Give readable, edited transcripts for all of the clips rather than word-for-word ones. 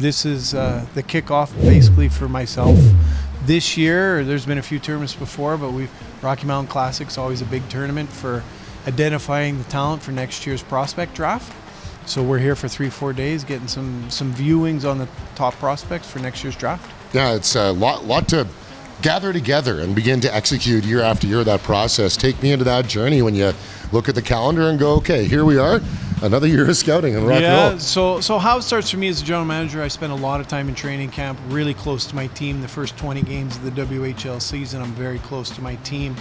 this is the kickoff basically for myself. This year, there's been a few tournaments before, but Rocky Mountain Classic's always a big tournament for identifying the talent for next year's prospect draft. So we're here for 3-4 days getting some viewings on the top prospects for next year's draft. Yeah, it's a lot to gather together and begin to execute year after year that process. Take me into that journey when you look at the calendar and go, okay, here we are, another year of scouting and rock and roll. So how it starts for me as a general manager, I spent a lot of time in training camp, really close to my team. The first 20 games of the WHL season, I'm very close to my team,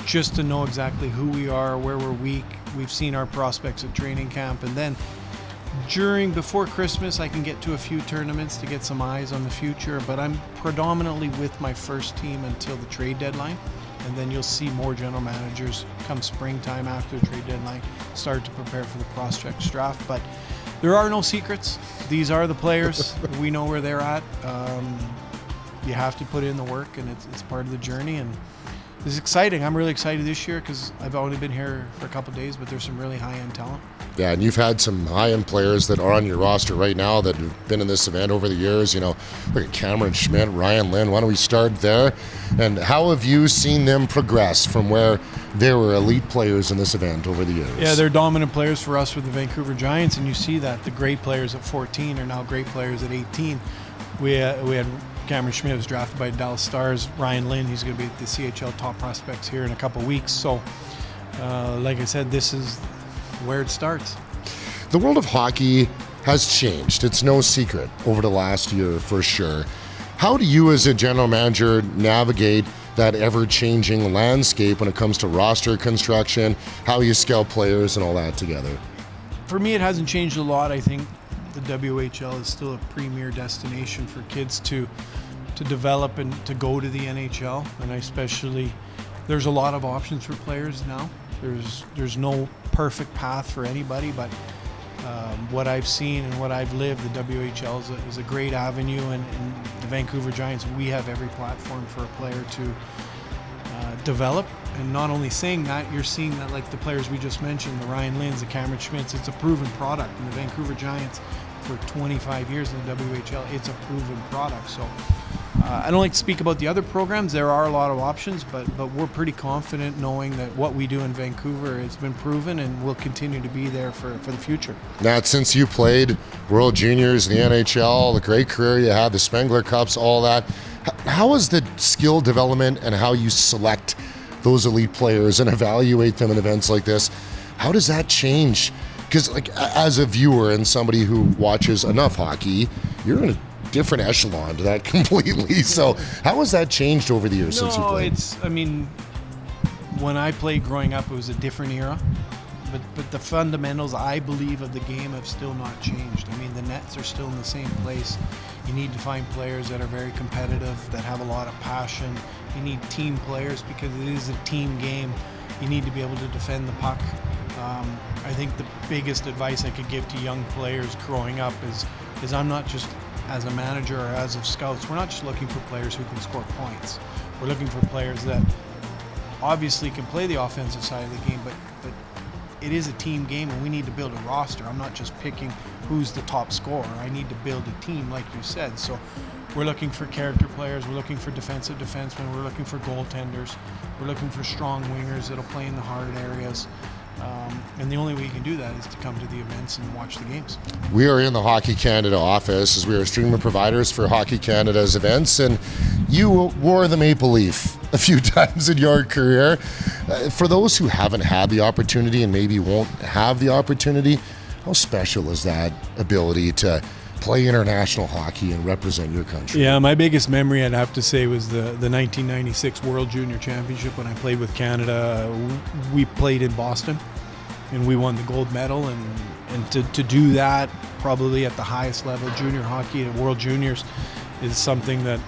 just to know exactly who we are, where we're weak. We've seen our prospects at training camp, and then before Christmas, I can get to a few tournaments to get some eyes on the future, but I'm predominantly with my first team until the trade deadline. And then you'll see more general managers come springtime after the trade deadline start to prepare for the prospects draft. But there are no secrets. These are the players. We know where they're at. You have to put in the work, and it's part of the journey. And this is exciting. I'm really excited this year because I've only been here for a couple of days, but there's some really high-end talent. Yeah, and you've had some high-end players that are on your roster right now that have been in this event over the years. You know, look at Cameron Schmidt, Ryan Lynn. Why don't we start there? And how have you seen them progress from where they were elite players in this event over the years? Yeah, they're dominant players for us with the Vancouver Giants, and you see that. The great players at 14 are now great players at 18. We had Cameron Schmidt was drafted by Dallas Stars. Ryan Lynn, he's going to be at the CHL top prospects here in a couple of weeks. So, like I said, this is where it starts. The world of hockey has changed. It's no secret over the last year for sure. How do you as a general manager navigate that ever-changing landscape when it comes to roster construction, how you scout players and all that together? For me, it hasn't changed a lot. I think the WHL is still a premier destination for kids to develop and to go to the NHL. And especially, there's a lot of options for players now. There's no perfect path for anybody, but what I've seen and what I've lived, the WHL is a great avenue, and the Vancouver Giants, we have every platform for a player to develop. And not only saying that, you're seeing that, like the players we just mentioned, the Ryan Lynns, the Cameron Schmidts, it's a proven product. And the Vancouver Giants, for 25 years in the WHL, it's a proven product. So I don't like to speak about the other programs. There are a lot of options, but we're pretty confident knowing that what we do in Vancouver has been proven and will continue to be there for the future. Nat, since you played World Juniors, the NHL, the great career you had, the Spengler Cups, all that, how is the skill development and how you select those elite players and evaluate them in events like this, how does that change? Because like as a viewer and somebody who watches enough hockey, you're in a different echelon to that completely. So how has that changed over the years since you played? When I played growing up, it was a different era. But the fundamentals, I believe, of the game have still not changed. I mean, the nets are still in the same place. You need to find players that are very competitive, that have a lot of passion. You need team players because it is a team game. You need to be able to defend the puck. I think the biggest advice I could give to young players growing up is I'm not just, as a manager or as of scouts, we're not just looking for players who can score points. We're looking for players that obviously can play the offensive side of the game, but it is a team game and we need to build a roster. I'm not just picking who's the top scorer. I need to build a team, like you said. So we're looking for character players. We're looking for defensive defensemen. We're looking for goaltenders. We're looking for strong wingers that'll play in the hard areas. And the only way you can do that is to come to the events and watch the games. We are in the Hockey Canada office as we are streaming providers for Hockey Canada's events, and you wore the maple leaf a few times in your career. For those who haven't had the opportunity and maybe won't have the opportunity, how special is that ability to play international hockey and represent your country? Yeah, my biggest memory, I'd have to say, was the 1996 World Junior Championship when I played with Canada. We played in Boston and we won the gold medal, and to do that probably at the highest level, junior hockey at World Juniors, is something that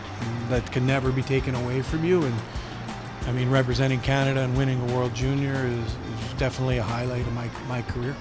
can never be taken away from you. And I mean, representing Canada and winning a World Junior is definitely a highlight of my career.